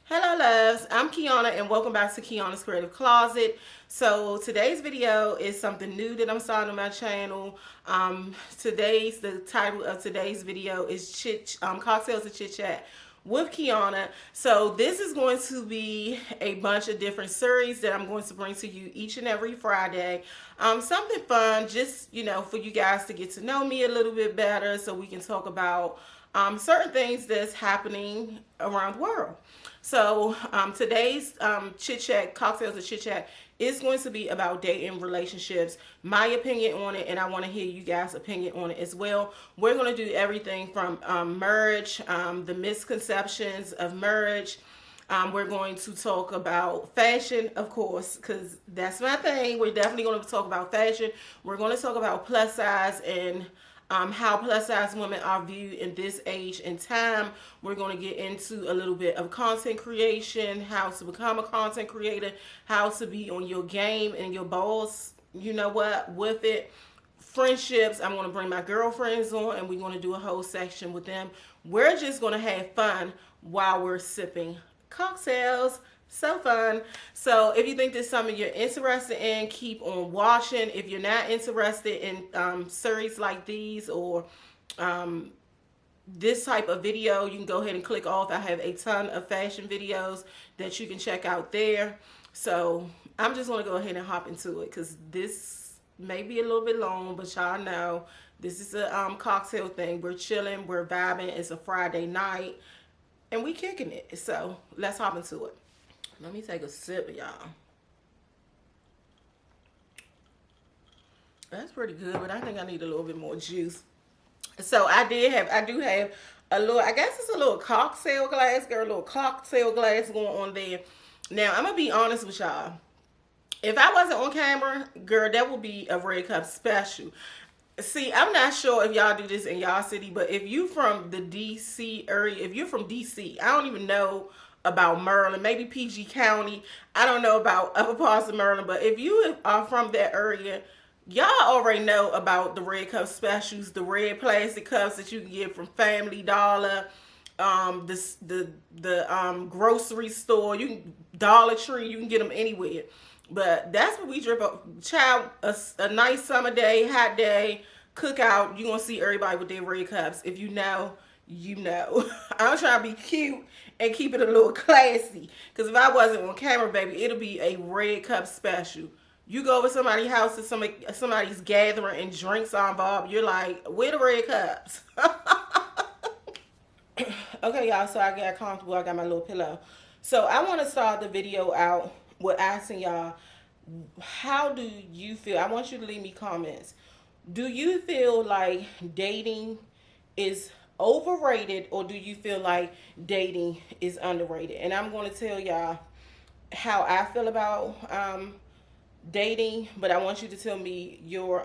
Hello loves, I'm Kiana and welcome back to Kiana's Creative Closet. So today's video is something new that I'm starting on my channel. The title of today's video is Cocktails and Chit Chat with Kiana. So this is going to be a bunch of different series that I'm going to bring to you each and every Friday. Something fun, just for you guys to get to know me a little bit better, so we can talk about certain things that's happening around the world. So today's chit chat, cocktails and chit chat, is going to be about dating, relationships, my opinion on it, and I want to hear you guys' opinion on it as well. We're going to do everything from marriage, the misconceptions of marriage. We're going to talk about fashion, of course, because that's my thing. We're definitely going to talk about fashion. We're going to talk about plus size and how plus size women are viewed in this age and time. We're going to get into a little bit of content creation, how to become a content creator, how to be on your game and your balls, with it. Friendships, I'm going to bring my girlfriends on and we're going to do a whole section with them. We're just going to have fun while we're sipping cocktails. So fun. So if you think this is something you're interested in, keep on watching. If you're not interested in series like these or this type of video, you can go ahead and click off. I have a ton of fashion videos that you can check out there. So I'm just going to go ahead and hop into it because this may be a little bit long, but y'all know this is a cocktail thing. We're chilling, we're vibing. It's a Friday night and we kicking it. So let's hop into it. Let me take a sip, y'all. That's pretty good, but I think I need a little bit more juice. So I do have a little, I guess it's a little cocktail glass, girl, a little cocktail glass going on there. Now, I'm going to be honest with y'all. If I wasn't on camera, girl, that would be a Red Cup special. See, I'm not sure if y'all do this in y'all city, but if you from the DC area, if you're from DC, I don't even know about Maryland, maybe PG County. I don't know about other parts of Maryland, but if you are from that area, y'all already know about the Red Cup specials, the red plastic cups that you can get from Family Dollar, the grocery store, you can Dollar Tree, you can get them anywhere. But that's what we drip up. Child, a nice summer day, hot day, cookout, you're gonna see everybody with their red cups. If you know, you know. I'm trying to be cute and keep it a little classy. Because if I wasn't on camera, baby, it'll be a Red Cup special. You go over somebody's house and somebody's gathering and drinks are involved, you're like, where the red cups? Okay, y'all, so I got comfortable. I got my little pillow. So I want to start the video out with asking y'all, how do you feel? I want you to leave me comments. Do you feel like dating is overrated, or do you feel like dating is underrated? And I'm going to tell y'all how I feel about dating, but I want you to tell me your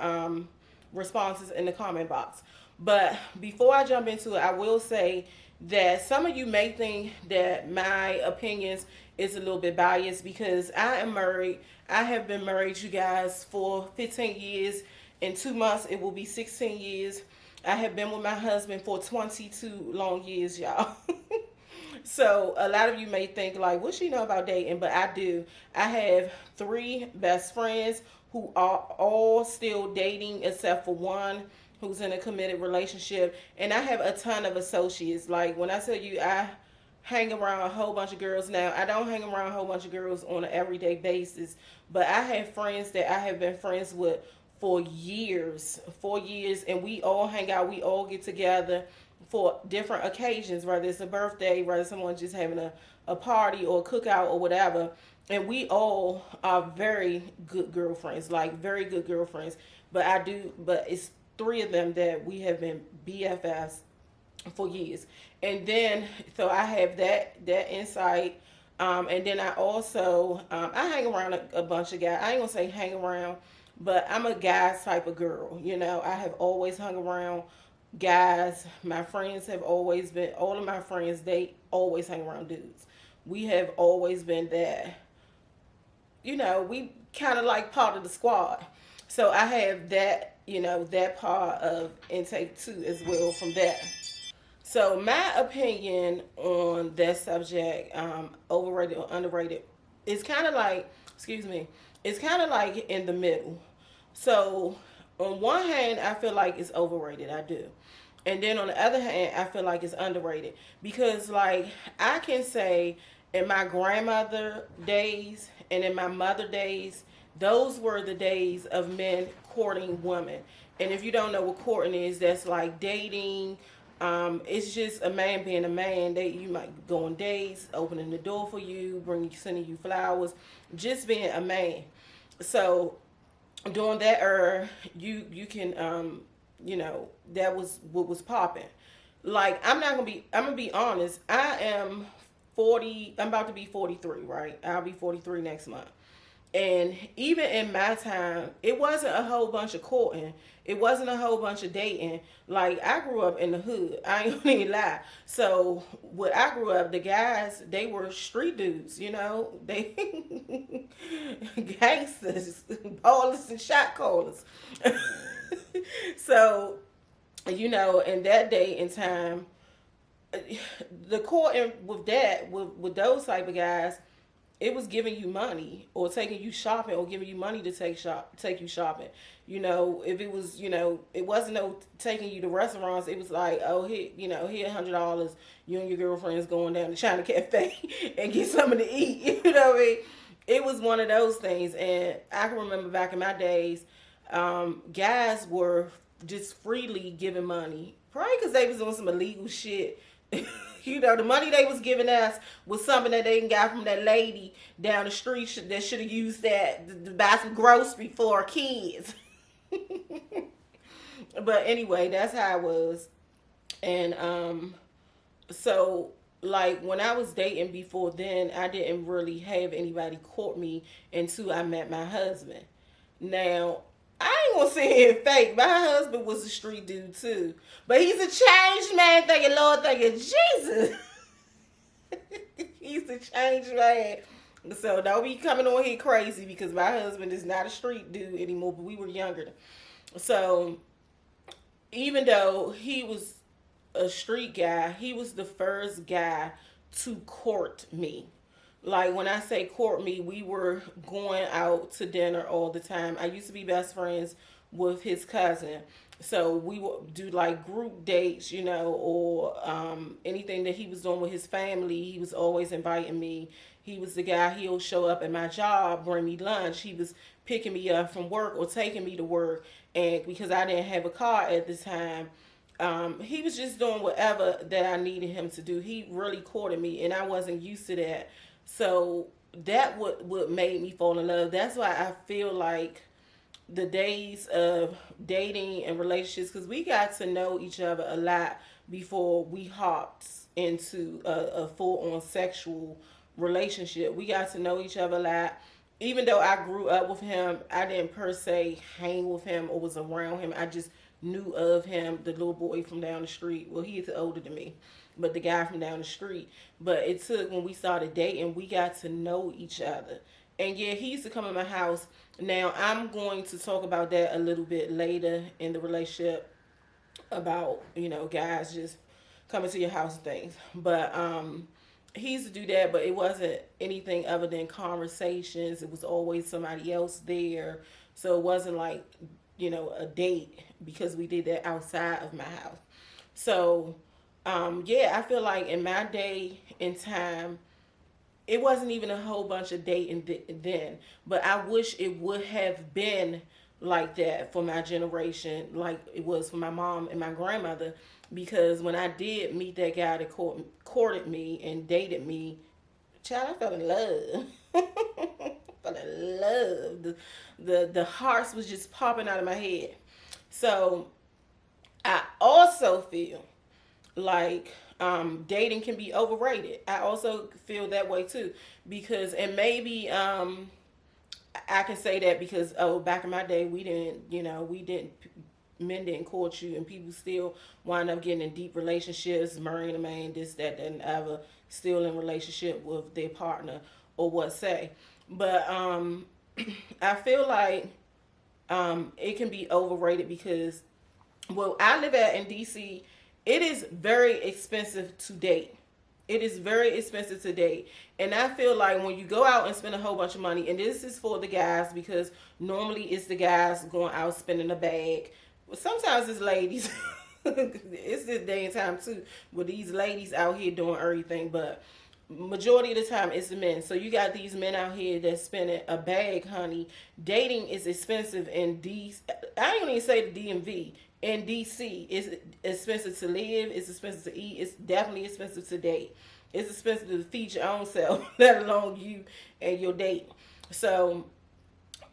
responses in the comment box. But before I jump into it, I will say that some of you may think that my opinions is a little bit biased because I am married. I have been married, you guys, for 15 years. In 2 months, it will be 16 years. I have been with my husband for 22 long years, y'all. So a lot of you may think like, what she know about dating? But I do. I have 3 best friends who are all still dating except for one who's in a committed relationship. And I have a ton of associates. Like when I tell you I hang around a whole bunch of girls now, I don't hang around a whole bunch of girls on an everyday basis. But I have friends that I have been friends with for years, and we all hang out, we all get together for different occasions, whether it's a birthday, whether someone's just having a party or a cookout or whatever. And we all are very good girlfriends, like very good girlfriends. But it's 3 of them that we have been BFFs for years. And then, so I have that insight. And then I also, I hang around a bunch of guys. I ain't gonna say hang around, but I'm a guy's type of girl. I have always hung around guys. My friends have always been, all of my friends, they always hang around dudes. We have always been that, we kind of like part of the squad. So I have that, that part of intake too as well from that. So my opinion on that subject, overrated or underrated, is kind of like, excuse me, it's kind of like in the middle. So on one hand, I feel like it's overrated. I do. And then on the other hand, I feel like it's underrated because, like, I can say in my grandmother days and in my mother days, those were the days of men courting women. And if you don't know what courting is, that's like dating. It's just a man being a man. You might go on dates, opening the door for you, sending you flowers, just being a man. So during that era, you can that was what was popping. Like, I'm gonna be honest. I am 40. I'm about to be 43. Right, I'll be 43 next month. And even in my time, it wasn't a whole bunch of courting. It wasn't a whole bunch of dating. Like, I grew up in the hood. I ain't gonna even lie. So when I grew up, the guys, they were street dudes, They gangsters, ballers and shot callers. So, in that day and time, the courting with with those type of guys, it was giving you money or taking you shopping or giving you money to take you shopping. If it was, it wasn't no taking you to restaurants. It was like, oh, here $100. You and your girlfriends going down to China Cafe and get something to eat. You know what I mean? It was one of those things. And I can remember back in my days, guys were just freely giving money, probably because they was doing some illegal shit. The money they was giving us was something that they got from that lady down the street that should have used that to buy some grocery for our kids. But anyway, that's how it was. And so, like, when I was dating before then, I didn't really have anybody court me until I met my husband. Now, I ain't gonna sit here and fake. My husband was a street dude too, but he's a changed man. Thank you, Lord. Thank you, Jesus. He's a changed man. So don't be coming on here crazy because my husband is not a street dude anymore. But we were younger. So even though he was a street guy, he was the first guy to court me. Like, when I say court me, we were going out to dinner all the time. I used to be best friends with his cousin. So we would do like group dates, or anything that he was doing with his family. He was always inviting me. He was the guy, he'll show up at my job, bring me lunch. He was picking me up from work or taking me to work. And because I didn't have a car at the time, he was just doing whatever that I needed him to do. He really courted me, and I wasn't used to that. So that what made me fall in love. That's why I feel like the days of dating and relationships, because we got to know each other a lot before we hopped into a full-on sexual relationship. We got to know each other a lot. Even though I grew up with him, I didn't per se hang with him or was around him. I just knew of him, the little boy from down the street. Well, he is older than me, but the guy from down the street. But it took, when we started dating, we got to know each other. And yeah, he used to come in my house. Now, I'm going to talk about that a little bit later in the relationship, about, guys just coming to your house and things. But he used to do that, but it wasn't anything other than conversations. It was always somebody else there. So it wasn't like, a date, because we did that outside of my house. So, yeah, I feel like in my day and time, it wasn't even a whole bunch of dating then. But I wish it would have been like that for my generation, like it was for my mom and my grandmother. Because when I did meet that guy that courted me and dated me, child, I fell in love. Fell in love. The hearts was just popping out of my head. So I also feel like dating can be overrated. I also feel that way too, because, and maybe I can say that because, back in my day, men didn't court you, and people still wind up getting in deep relationships, marrying a man, this, that, and ever, still in relationship with their partner or what say. But I feel like it can be overrated because, well, I live in DC, it is very expensive to date. It is very expensive to date. And I feel like when you go out and spend a whole bunch of money, and this is for the guys because normally it's the guys going out spending a bag. Sometimes it's ladies. It's this day and time too, with these ladies out here doing everything, but majority of the time it's the men. So you got these men out here that's spending a bag, honey. Dating is expensive in D. I ain't even say the DMV. In DC, it's expensive to live. It's expensive to eat. It's definitely expensive to date. It's expensive to feed your own self, let alone you and your date. So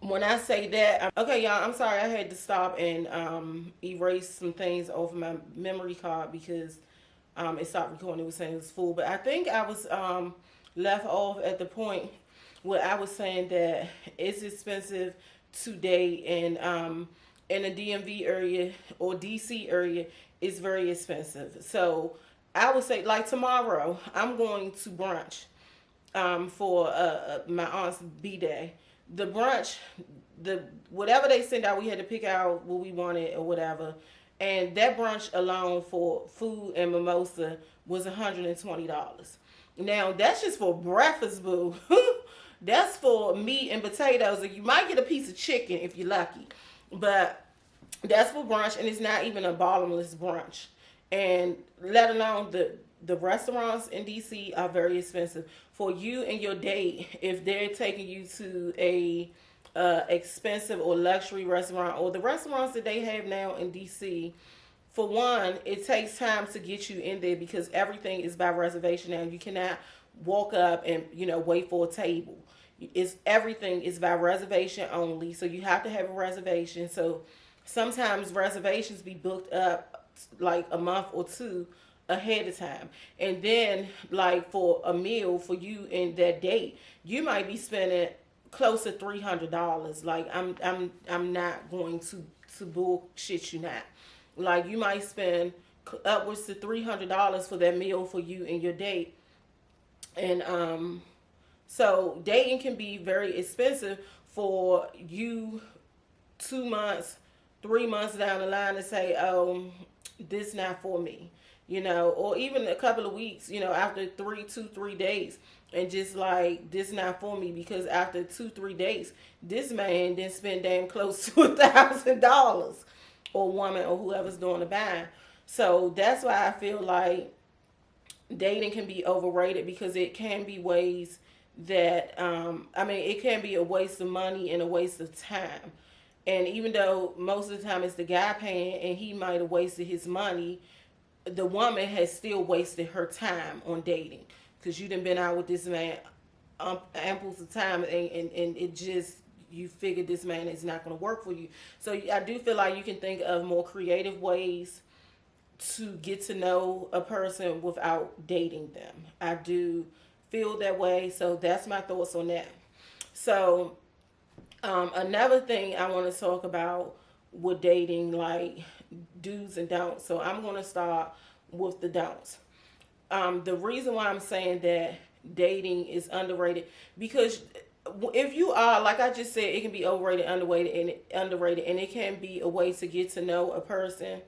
when I say that, okay, y'all, I'm sorry I had to stop and erase some things off my memory card because it stopped recording. It was saying it was full, but I think I was left off at the point where I was saying that it's expensive today, and in the DMV area or DC area, it's very expensive. So I would say, like tomorrow, I'm going to brunch for my aunt's b-day. The brunch, the whatever they sent out, we had to pick out what we wanted or whatever. And that brunch alone for food and mimosa was $120. Now that's just for breakfast, boo. That's for meat and potatoes, and you might get a piece of chicken if you're lucky. But that's for brunch, and it's not even a bottomless brunch. And let alone the restaurants in DC are very expensive. For you and your date, if they're taking you to a expensive or luxury restaurant, or the restaurants that they have now in DC, for one, it takes time to get you in there because everything is by reservation now. You cannot walk up and wait for a table. It's everything is by reservation only, so you have to have a reservation. So sometimes reservations be booked up like a month or two ahead of time, and then like for a meal for you and that date, you might be spending close to $300. Like I'm not going to bullshit you not. Like you might spend upwards to $300 for that meal for you and your date, and so dating can be very expensive for you 2 months, 3 months down the line to say, oh, this not for me, or even a couple of weeks, after 3 days, and just like, this not for me, because after 2-3 days, this man didn't spend damn close to $1,000, or woman, or whoever's doing the buying. So that's why I feel like dating can be overrated, because it can be ways that it can be a waste of money and a waste of time. And even though most of the time it's the guy paying and he might have wasted his money, the woman has still wasted her time on dating, because you done been out with this man ample of time, and it just, you figured this man is not going to work for you. So I do feel like you can think of more creative ways to get to know a person without dating them. I do feel that way. So that's my thoughts on that. So another thing I want to talk about with dating, like do's and don'ts. So I'm going to start with the don'ts. The reason why I'm saying that dating is underrated, because if you are, like I just said, it can be overrated, underrated, and it can be a way to get to know a person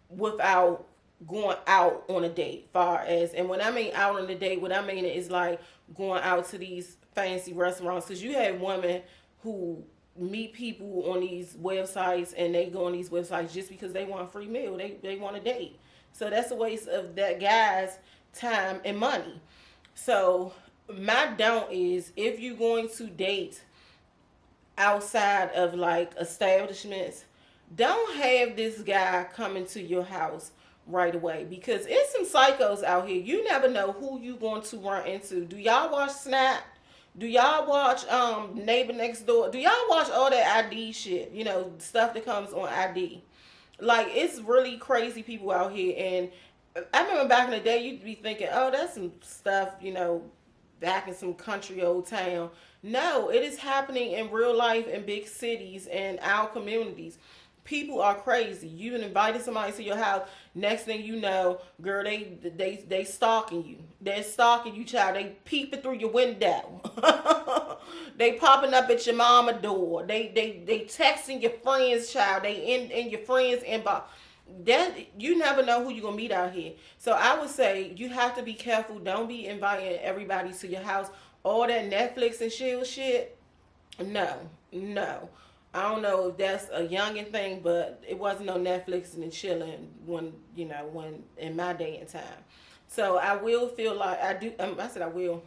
without going out on a date. Far as, and when I mean out on a date, what I mean is like going out to these fancy restaurants, because you have women who meet people on these websites, and they go on these websites just because they want a free meal. They want a date. So that's a waste of that guy's time and money. So my don't is, if you're going to date outside of like establishments, don't have this guy coming to your house right away, because it's some psychos out here. You never know who you going to run into. Do y'all watch Snap? Do y'all watch Neighbor Next Door? Do y'all watch all that ID shit? Stuff that comes on ID. Like, it's really crazy people out here. And I remember back in the day, you'd be thinking, oh, that's some stuff, back in some country old town. No, it is happening in real life in big cities and our communities. People are crazy. You even invited somebody to your house. Next thing you know, girl, they stalking you. They're stalking you, child. They peeping through your window. They popping up at your mama door. They texting your friends, child. They in your friends inbox. that you never know who you're gonna meet out here. So I would say you have to be careful. Don't be inviting everybody to your house. All that Netflix and chill shit. No, no. I don't know if that's a youngin thing, but it wasn't no Netflix and chilling when when in my day and time. So I will feel like I do. I said I will.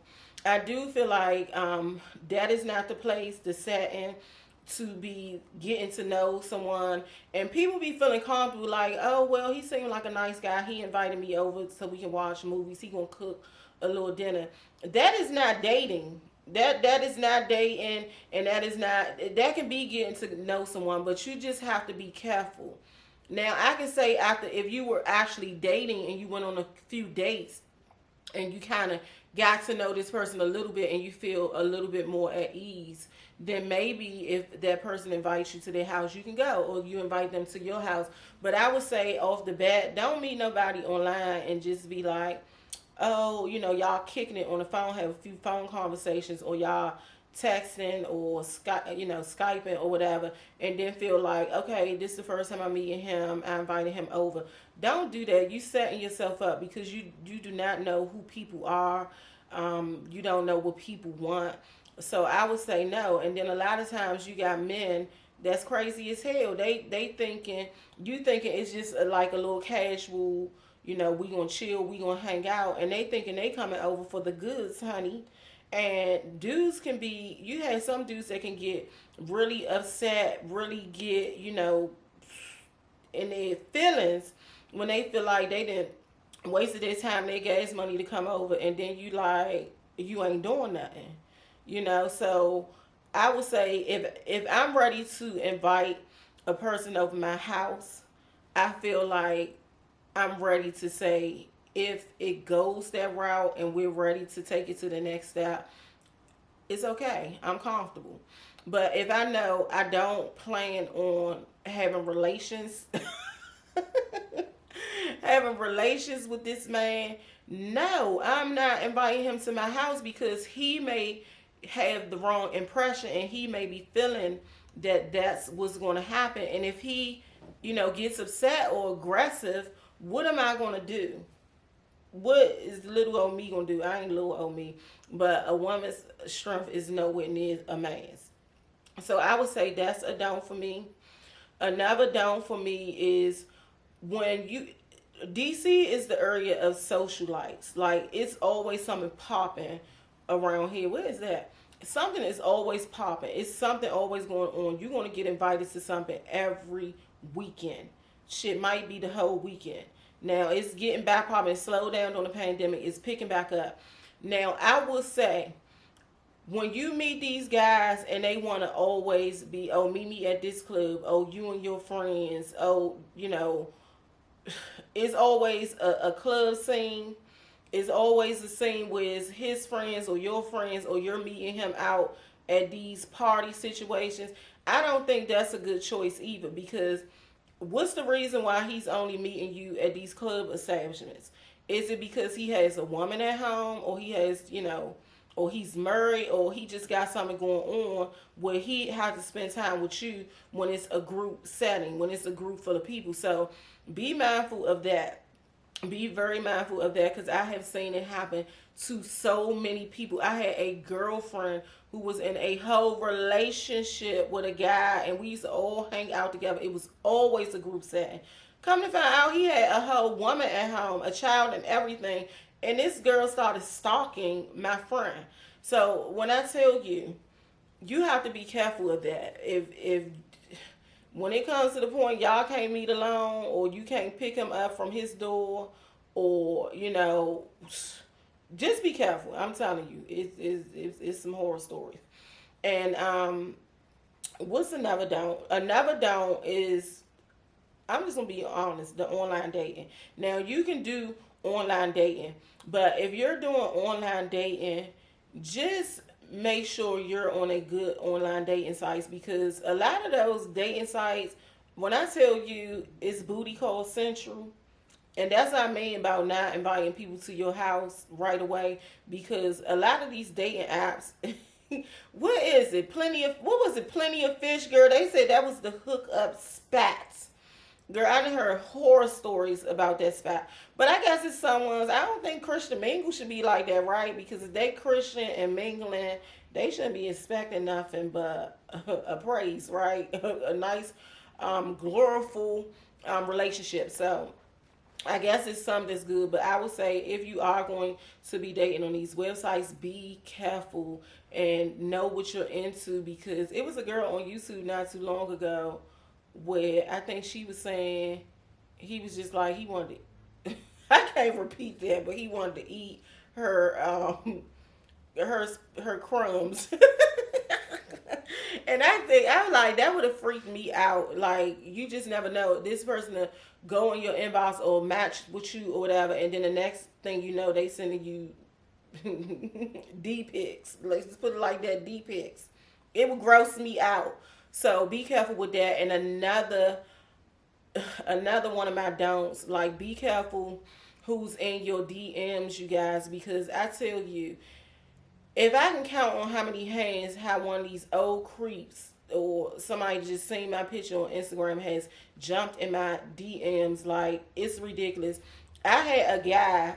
I do feel like that is not the place, the setting to be getting to know someone, and people be feeling comfortable like, oh well, he seemed like a nice guy. He invited me over so we can watch movies. He gonna cook a little dinner. That is not dating. That is not dating, and that is not, that can be getting to know someone, but you just have to be careful. Now I can say, after, if you were actually dating and you went on a few dates and you kind of got to know this person a little bit and you feel a little bit more at ease, then maybe if that person invites you to their house, you can go, or you invite them to your house. But I would say off the bat, don't meet nobody online and just be like, oh, y'all kicking it on the phone, have a few phone conversations, or y'all texting or Skyping or whatever, and then feel like, okay, this is the first time I'm meeting him, I invited him over. Don't do that. You setting yourself up, because you do not know who people are. You don't know what people want. So I would say no. And then a lot of times you got men that's crazy as hell. They thinking, you thinking it's just like a little casual, we gonna chill, we gonna hang out, and they thinking they coming over for the goods, honey. And dudes can be, you have some dudes that can get really upset, really get, in their feelings when they feel like they didn't wasted their time, their gas money to come over, and then you like, you ain't doing nothing. So I would say, if I'm ready to invite a person over my house, I feel like I'm ready to say, if it goes that route and we're ready to take it to the next step, it's okay. I'm comfortable. But if I know I don't plan on having relations, having relations with this man, no, I'm not inviting him to my house, because he may have the wrong impression and he may be feeling that that's what's going to happen. And if he, gets upset or aggressive, what am I going to do? What is little old me going to do? I ain't little old me, but a woman's strength is nowhere near a man's. So I would say that's a don't for me. Another don't for me is when DC is the area of socialites. Like, it's always something popping around here. What is that? Something is always popping. It's something always going on. You're going to get invited to something every weekend. Shit might be the whole weekend. Now it's getting back popping. Slow down on the pandemic. It's picking back up. Now I will say, when you meet these guys and they want to always be, oh, meet me at this club, oh, you and your friends, oh, it's always a club scene. It's always a scene where it's his friends or your friends, or you're meeting him out at these party situations. I don't think that's a good choice either, because what's the reason why he's only meeting you at these club establishments? Is it because he has a woman at home, or he has, or he's married, or he just got something going on where he has to spend time with you when it's a group setting, when it's a group full of people? So be mindful of that. Be very mindful of that, because I have seen it happen to so many people. I had a girlfriend who was in a whole relationship with a guy, and we used to all hang out together. It was always a group setting. Come to find out, he had a whole woman at home, a child and everything, and this girl started stalking my friend. So when I tell you, you have to be careful of that. If when it comes to the point y'all can't meet alone, or you can't pick him up from his door, or just be careful. I'm telling you, it's some horror stories. And what's another don't? Another don't is, I'm just gonna be honest, the online dating. Now you can do online dating, but if you're doing online dating, just make sure you're on a good online dating sites, because a lot of those dating sites, when I tell you it's booty call central, and that's what I mean about not inviting people to your house right away, because a lot of these dating apps, what is it? Plenty of Fish, girl. They said that was the hookup spats. Girl, I done heard horror stories about that spot. But I guess it's someone's. I don't think Christian mingle should be like that, right? Because if they Christian and mingling, they shouldn't be expecting nothing but a praise, right? A nice, gloriful relationship. So I guess it's something that's good, but I would say if you are going to be dating on these websites, be careful and know what you're into, because it was a girl on YouTube not too long ago where I think she was saying he was just like he wanted I can't repeat that, but he wanted to eat her her her crumbs. And I think I was like that would have freaked me out. Like you just never know this person to go in your inbox or match with you or whatever, and then the next thing you know they sending you D pics. Let's just put it like that, D pics. It would gross me out. So be careful with that. And another one of my don'ts, like be careful who's in your DMs, you guys, because I tell you, if I can count on how many hands how one of these old creeps or somebody just seen my picture on Instagram has jumped in my DMs, like it's ridiculous. I had a guy,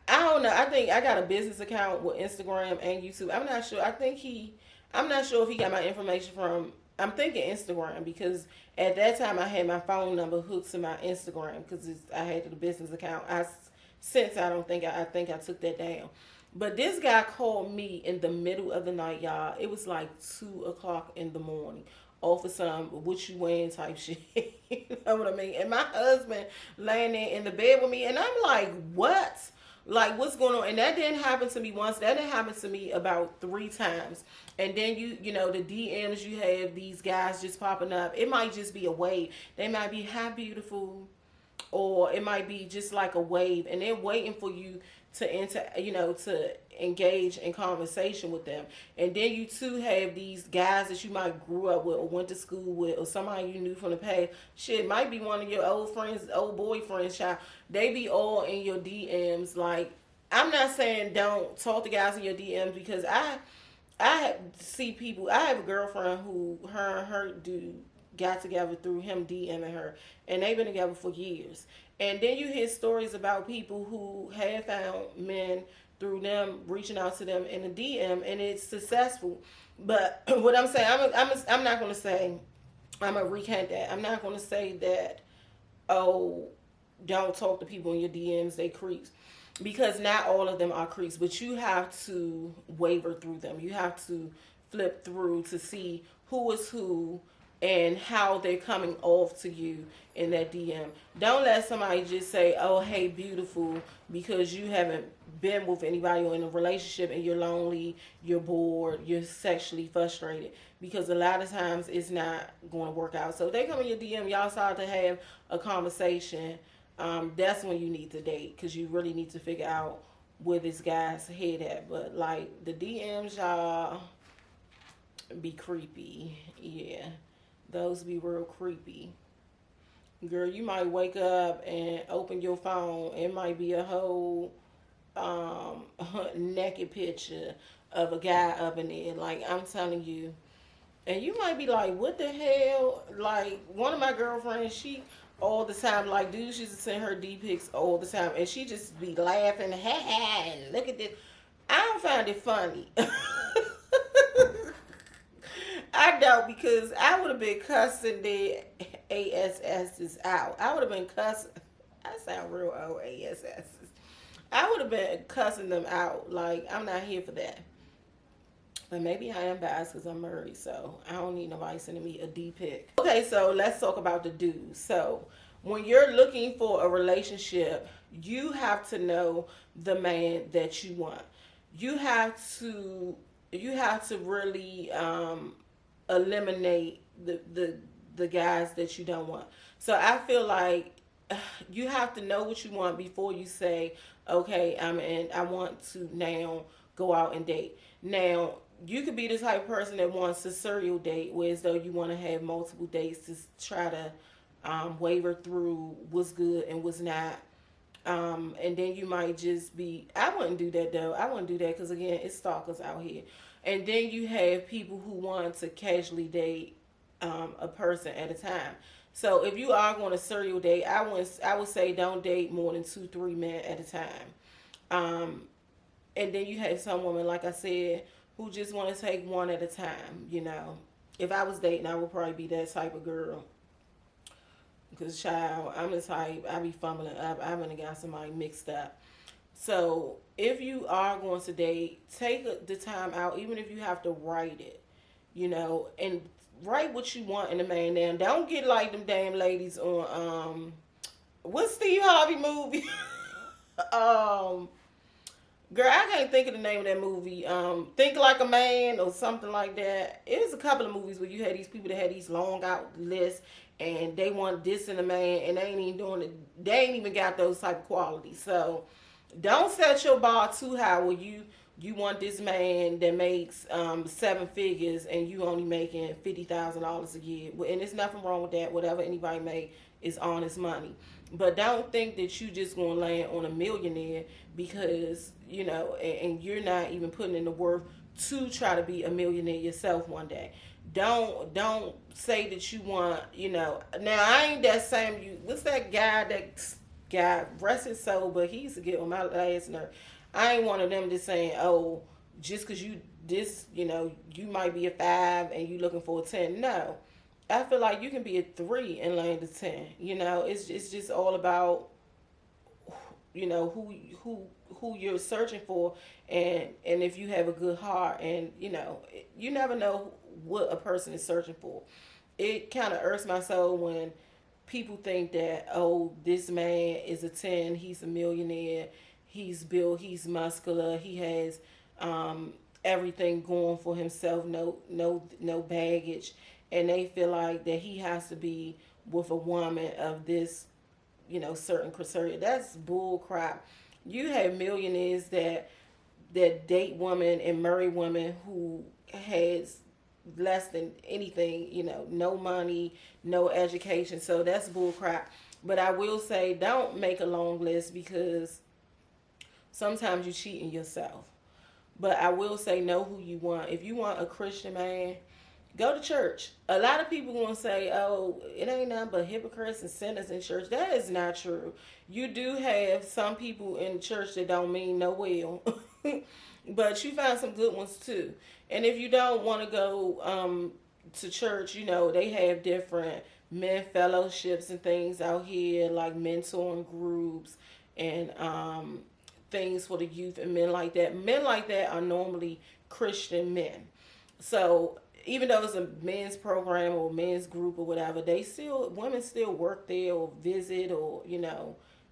I don't know, I think I got a business account with Instagram and YouTube. I'm not sure. I'm not sure if he got my information from, I'm thinking Instagram, because at that time I had my phone number hooked to my Instagram because I had the business account. Since I don't think I think I took that down. But this guy called me in the middle of the night, y'all. It was like 2 o'clock in the morning. Off of some what you wearing type shit. You know what I mean? And my husband laying there in the bed with me, and I'm like, what? Like, what's going on? And that didn't happen to me once. That didn't happen to me about 3 times. And then you know, the DMs you have these guys just popping up. It might just be a wave. They might be hi beautiful, or it might be just like a wave, and they're waiting for you to enter, to engage in conversation with them. And then you too have these guys that you might grew up with or went to school with, or somebody you knew from the past. Shit, might be one of your old friends, old boyfriends, child. They be all in your DMs. Like, I'm not saying don't talk to guys in your DMs, because I see people. I have a girlfriend who her dude got together through him DMing her, and they've been together for years. And then you hear stories about people who have found men through them reaching out to them in the DM, and it's successful. But what I'm saying, I'm not going to say, I'm going to recant that. I'm not going to say that, oh, don't talk to people in your DMs, they creeps. Because not all of them are creeps, but you have to waver through them. You have to flip through to see who is who and how they're coming off to you in that DM. Don't let somebody just say, oh, hey, beautiful, because you haven't been with anybody or in a relationship and you're lonely, you're bored, you're sexually frustrated. Because a lot of times it's not going to work out. So if they come in your DM, y'all start to have a conversation, that's when you need to date, because you really need to figure out where this guy's head at. But like the DMs, y'all be creepy. Yeah. Those be real creepy. Girl, you might wake up and open your phone. It might be a whole naked picture of a guy up in there. Like, I'm telling you. And you might be like, what the hell? Like, one of my girlfriends, she all the time, like, dudes used to send her D pics all the time. And she just be laughing, ha ha, and look at this. I don't find it funny. I don't, because I would have been cussing the ASS's out. I would have been cussing. I sound real old, ASS's. I would have been cussing them out. Like, I'm not here for that. But maybe I am biased because I'm married, so I don't need nobody sending me a D pic. Okay, so let's talk about the dudes. So when you're looking for a relationship, you have to know the man that you want. You have to really eliminate the guys that you don't want. So I feel like you have to know what you want before you say, okay, I want to now go out and date. Now, you could be the type of person that wants a serial date, whereas though you want to have multiple dates to try to waver through what's good and what's not. And then you might just be, I wouldn't do that though. I wouldn't do that because again, it's stalkers out here. And then you have people who want to casually date a person at a time. So if you are going to serial date, I would say don't date more than 2 3 men at a time. Um, and then you have some women, like I said, who just want to take one at a time. If I was dating, I would probably be that type of girl. Because, child, I'm the type, I be fumbling up. I'm going to got somebody mixed up. So, if you are going to date, take the time out, even if you have to write it, and write what you want in a man. Now, don't get like them damn ladies on, what's Steve Harvey movie? um, Girl, I can't think of the name of that movie. Think Like a Man or something like that. It was a couple of movies where you had these people that had these long out lists and they want this in a man and they ain't even doing it. They ain't even got those type of qualities. So don't set your bar too high where you want this man that makes 7 figures and you only making $50,000 a year. And there's nothing wrong with that. Whatever anybody make is honest money. But don't think that you just gonna land on a millionaire because and you're not even putting in the work to try to be a millionaire yourself one day. Don't say that you want. Now I ain't that same. What's that guy that guy rest his soul, but he used to get on my last nerve. I ain't one of them just saying, oh, just because you might be a 5 and you looking for a 10. No, I feel like you can be a 3 and land a 10. It's just all about who you're searching for, and if you have a good heart, and you never know what a person is searching for. It kind of irks my soul when people think that, oh, this man is a 10, he's a millionaire, he's built, he's muscular, he has everything going for himself, no baggage, and they feel like that he has to be with a woman of this certain criteria. That's bull crap. You have millionaires that date women and marry women who has less than anything, no money, no education. So that's bull crap. But I will say, don't make a long list because sometimes you're cheating yourself. But I will say, know who you want. If you want a Christian man, go to church. A lot of people gonna say, "Oh, it ain't nothing but hypocrites and sinners in church." That is not true. You do have some people in church that don't mean no well, but you find some good ones too. And if you don't want to go to church, they have different men fellowships and things out here, like mentoring groups and things for the youth and men like that. Men like that are normally Christian men. So even though it's a men's program or men's group or whatever, women still work there or visit or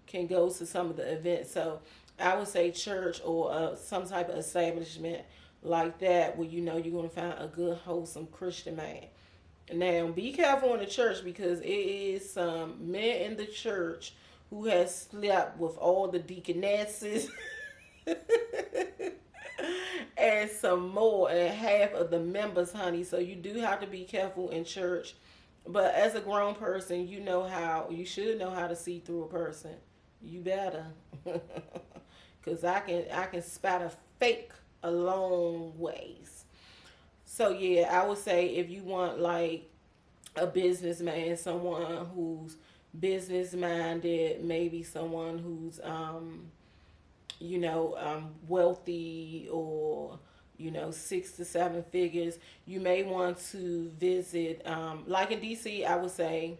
can go to some of the events. So I would say church or some type of establishment like that where you're going to find a good wholesome Christian man. Now be careful in the church because it is some men in the church who has slept with all the deaconesses and some more, and half of the members, honey. So you do have to be careful in church. But as a grown person, you should know how to see through a person. You better, cause I can spot a fake a long ways. So yeah, I would say if you want like a businessman, someone who's business minded, maybe someone who's wealthy or 6 to 7 figures, you may want to visit like in DC. I would say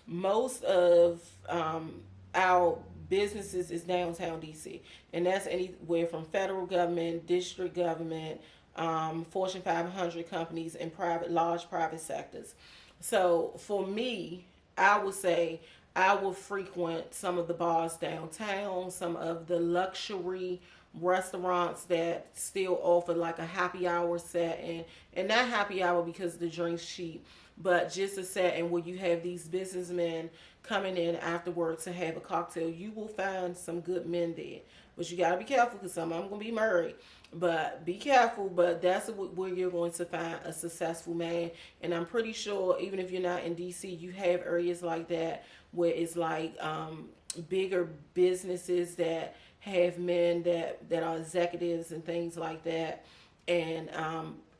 most of our businesses is downtown DC, and that's anywhere from federal government, district government, Fortune 500 companies, and large private sectors. So for me, I would say I will frequent some of the bars downtown, some of the luxury restaurants that still offer like a happy hour setting, and not happy hour because the drinks cheap, but just a setting where you have these businessmen coming in after work to have a cocktail. You will find some good men there, but you gotta be careful because some of them gonna be married. But be careful. But that's where you're going to find a successful man, and I'm pretty sure even if you're not in DC, you have areas like that where it's like bigger businesses that have men that are executives and things like that, and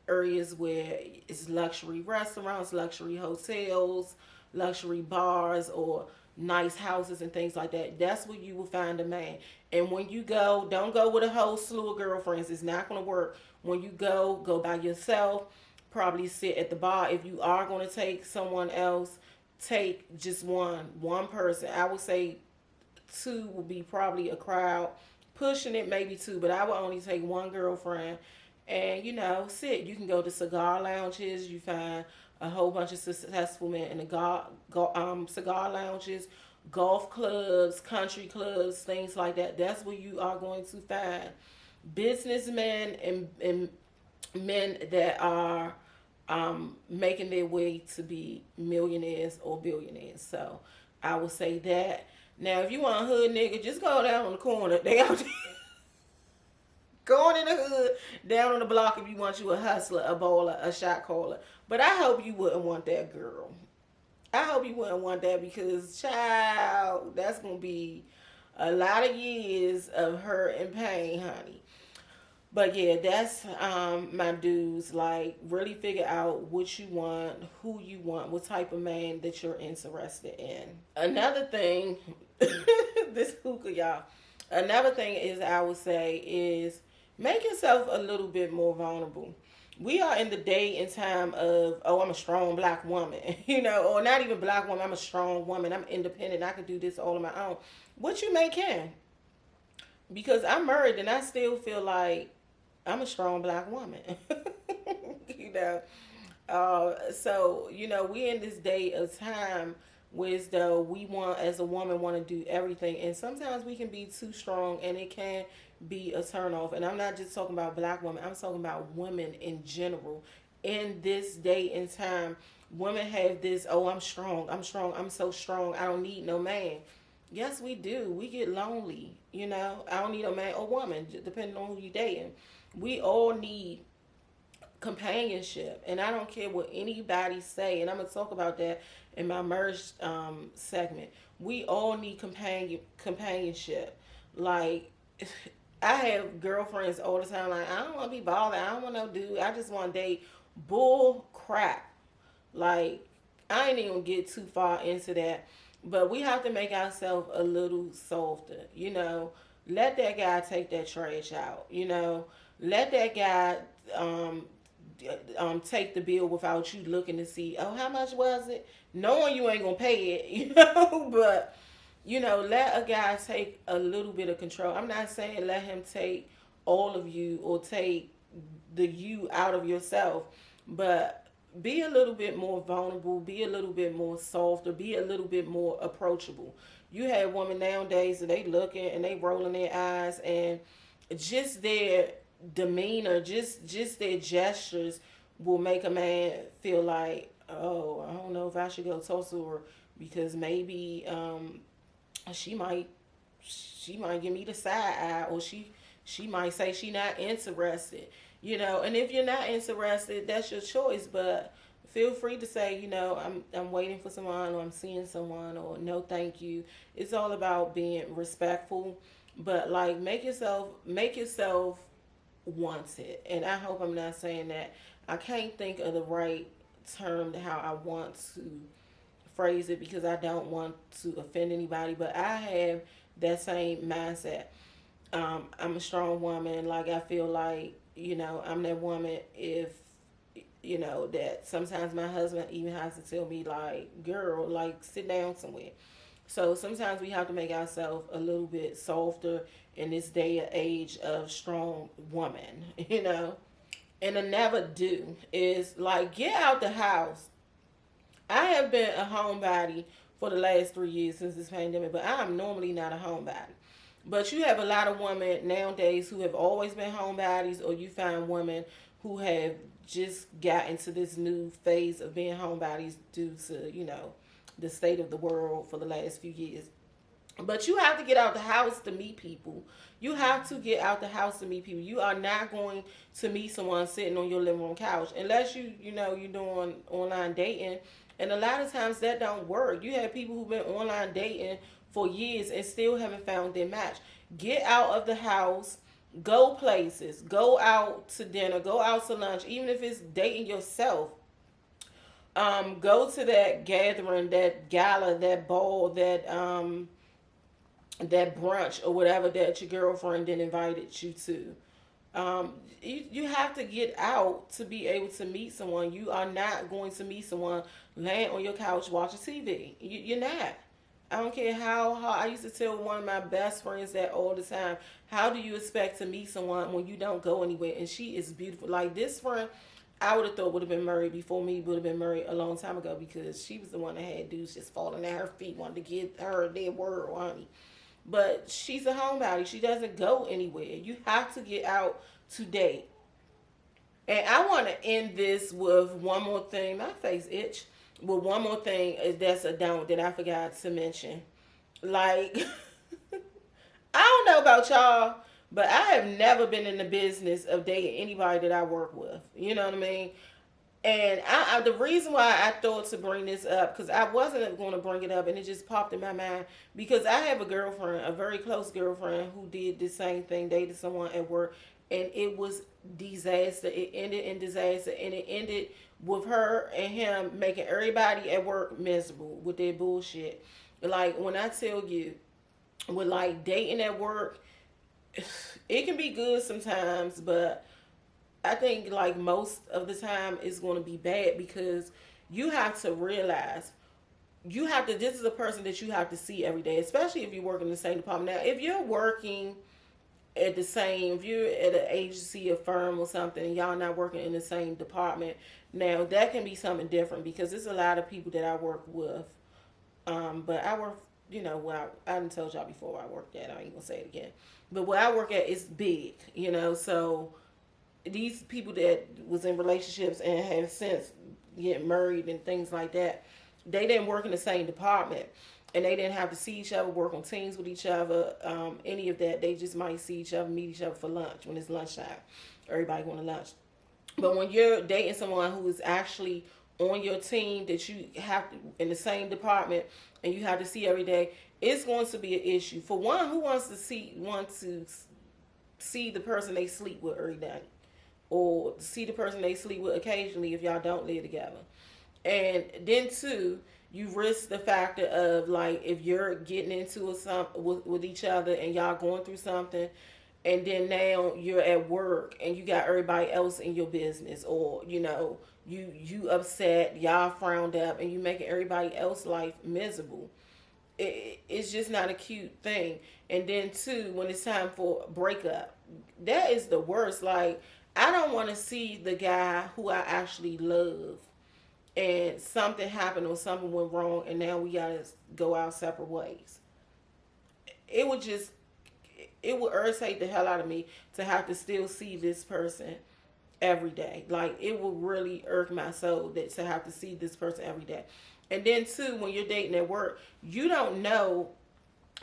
areas where it's luxury restaurants, luxury hotels, luxury bars or nice houses and things like that. That's where you will find a man. And when you go, don't go with a whole slew of girlfriends. It's not going to work. When you go by yourself. Probably sit at the bar. If you are going to take someone else, take just one person. I would say two will be probably a crowd. Pushing it, maybe two, but I would only take one girlfriend. And sit. You can go to cigar lounges. You find a whole bunch of successful men in the cigar lounges, golf clubs, country clubs, things like that. That's where you are going to find businessmen and men that are making their way to be millionaires or billionaires. So I would say that. Now, if you want a hood nigga, just go down on the corner. They out there. Going in the hood, down on the block if you want you a hustler, a bowler, a shot caller. But I hope you wouldn't want that girl. I hope you wouldn't want that because, child, that's going to be a lot of years of hurt and pain, honey. But yeah, that's my dudes. Like, really figure out what you want, who you want, what type of man that you're interested in. Another thing, this hookah, y'all. Another thing is, I would say, is make yourself a little bit more vulnerable. We are in the day and time of, oh, I'm a strong black woman, or not even black woman, I'm a strong woman, I'm independent, I can do this all on my own. What you may can. Because I'm married and I still feel like I'm a strong black woman. you know. We in this day of time where though we want, as a woman, want to do everything. And sometimes we can be too strong and it can be a turnoff. And I'm not just talking about black women. I'm talking about women in general. In this day and time, women have this, oh, I'm strong, I'm so strong, I don't need no man. Yes, we do. We get lonely, I don't need a man or woman, depending on who you're dating. We all need companionship, and I don't care what anybody say, and I'm going to talk about that in my merge segment. We all need companionship. Like, I have girlfriends all the time, like, I don't want to be bothered, I don't want no dude, I just want to date. Bull crap. Like, I ain't even get too far into that. But we have to make ourselves a little softer, Let that guy take that trash out, Let that guy take the bill without you looking to see, oh, how much was it? Knowing you ain't gonna pay it, But, let a guy take a little bit of control. I'm not saying let him take all of you or take the you out of yourself, but be a little bit more vulnerable, be a little bit more soft, or be a little bit more approachable. You have women nowadays and they looking and they rolling their eyes, and just their demeanor, just their gestures will make a man feel like, oh, I don't know if I should go talk to her because maybe she might give me the side eye, or she might say she not interested. And if you're not interested, that's your choice. But feel free to say, I'm waiting for someone, or I'm seeing someone, or no, thank you. It's all about being respectful, but like make yourself wanted. And I hope I'm not saying that. I can't think of the right term how I want to phrase it because I don't want to offend anybody. But I have that same mindset. I'm a strong woman. Like, I feel like, I'm that woman if, that sometimes my husband even has to tell me, like, girl, like, sit down somewhere. So sometimes we have to make ourselves a little bit softer in this day and age of strong woman, And another do is, like, get out the house. I have been a homebody for the last 3 years since this pandemic, but I am normally not a homebody. But you have a lot of women nowadays who have always been homebodies, or you find women who have just got into this new phase of being homebodies due to, the state of the world for the last few years. But you have to get out the house to meet people. You have to get out the house to meet people. You are not going to meet someone sitting on your living room couch unless you're doing online dating. And a lot of times that don't work. You have people who've been online dating for years and still haven't found their match. Get out of the house. Go places. Go out to dinner. Go out to lunch. Even if it's dating yourself. Go to that gathering, that gala, that ball, that brunch or whatever that your girlfriend then invited you to. You have to get out to be able to meet someone. You are not going to meet someone laying on your couch watching TV. You're not. I don't care how I used to tell one of my best friends that all the time. How do you expect to meet someone when you don't go anywhere? And she is beautiful. Like this friend, I would have thought would have been married before me. Would have been married a long time ago because she was the one that had dudes just falling at her feet, wanted to get her their word, honey. But she's a homebody. She doesn't go anywhere. You have to get out to date. And I want to end this with one more thing. My face itch. With one more thing that's a don't that I forgot to mention. Like, I don't know about y'all, but I have never been in the business of dating anybody that I work with. You know what I mean? And the reason why I thought to bring this up, because I wasn't going to bring it up, and it just popped in my mind, because I have a girlfriend, a very close girlfriend, who did the same thing, dated someone at work, and it was disaster. It ended in disaster, and it ended with her and him making everybody at work miserable with their bullshit. Like, when I tell you, with like dating at work, it can be good sometimes, but I think like most of the time it's going to be bad because you have to realize you have to. This is a person that you have to see every day, especially if you work in the same department. Now, if you're working at the same, if you're at an agency, a firm, or something, and y'all not working in the same department, now that can be something different because there's a lot of people that I work with. But I work, well, I didn't told y'all before where I worked at. I ain't gonna say it again. But where I work at is big, so these people that was in relationships and have since get married and things like that, they didn't work in the same department, and they didn't have to see each other, work on teams with each other, any of that. They just might see each other, meet each other for lunch when it's lunchtime. Everybody going to lunch. But when you're dating someone who is actually on your team that you have to, in the same department, and you have to see every day, it's going to be an issue. For one, who wants to see the person they sleep with every day, or see the person they sleep with occasionally if y'all don't live together? And then two, you risk the factor of like if you're getting into with each other and y'all going through something, and then now you're at work and you got everybody else in your business, or you upset, y'all frowned up, and you making everybody else life miserable. It's just not a cute thing. And then two, when it's time for a breakup, that is the worst. Like, I don't want to see the guy who I actually love and something happened or something went wrong and now we gotta go our separate ways. It would just, it would irritate the hell out of me to have to still see this person every day. Like, it will really irk my soul that to have to see this person every day. And then too, when you're dating at work, you don't know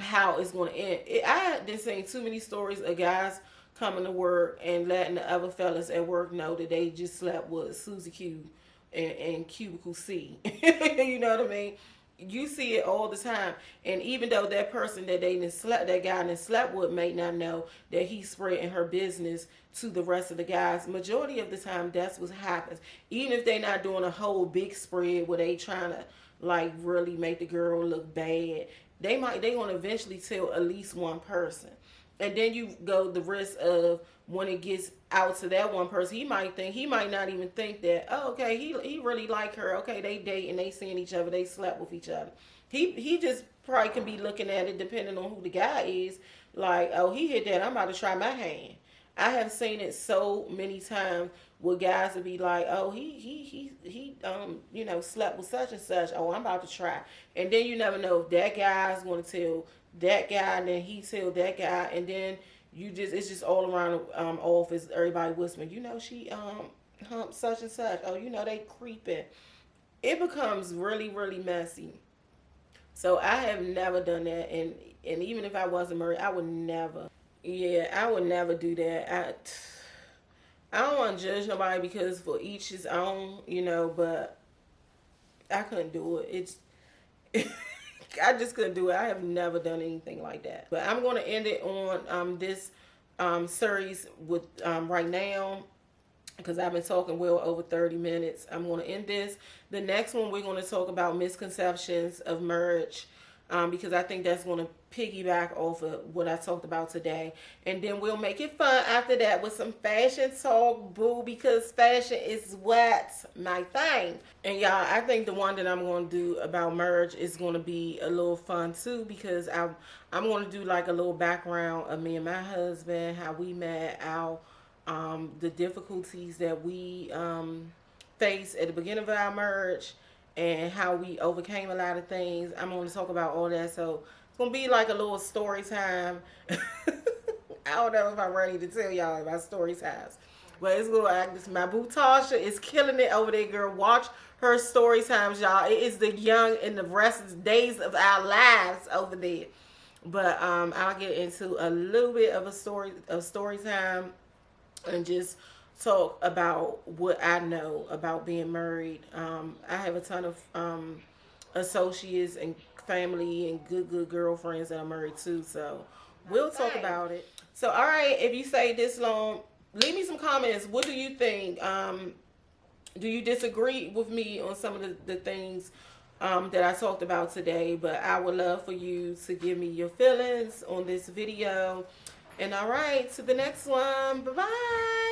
how it's going to end. I had been seeing too many stories of guys coming to work and letting the other fellas at work know that they just slept with Susie Q and Cubicle C. You know what I mean? You see it all the time. And even though that person that that guy that slept with may not know that he's spreading her business to the rest of the guys, majority of the time that's what happens. Even if they're not doing a whole big spread where they trying to like really make the girl look bad, they gonna eventually tell at least one person. And then you go the risk of when it gets out to that one person, he might not even think that, oh, okay, he really like her. Okay, they date and they seeing each other, they slept with each other. He just probably can be looking at it depending on who the guy is, like, oh, he hit that, I'm about to try my hand. I have seen it so many times where guys would be like, oh, he slept with such and such. Oh, I'm about to try. And then you never know if that guy's going to tell that guy, and then he tell that guy, and then it's just all around the office, everybody whispering, she humped such and such. Oh, they creeping. It becomes really, really messy. So I have never done that, and even if I wasn't married, I would never. Yeah, I would never do that. I don't want to judge nobody because for each his own, but I couldn't do it. I just couldn't do it. I have never done anything like that. But I'm going to end it on this series with right now. because I've been talking well over 30 minutes. I'm going to end this. The next one, we're going to talk about misconceptions of marriage, because I think that's going to piggyback off of what I talked about today. And then we'll make it fun after that with some fashion talk, boo, because fashion is what's my thing. And y'all, I think the one that I'm going to do about marriage is going to be a little fun too, because I'm going to do like a little background of me and my husband, how we met, the difficulties that we faced at the beginning of our marriage, and how we overcame a lot of things. I'm going to talk about all that. So it's going to be like a little story time. I don't know if I'm ready to tell y'all about story times. But it's going to act. My boo Tasha is killing it over there, girl. Watch her story times, y'all. It is the young and the rest of the days of our lives over there. But I'll get into a little bit of story time, and just talk about what I know about being married. I have a ton of associates and family and good girlfriends that are married too, so we'll talk about it. So, all right, if you stayed this long, leave me some comments. What do you think? Do you disagree with me on some of the things that I talked about today? But I would love for you to give me your feelings on this video. And all right, to the next one. Bye-bye.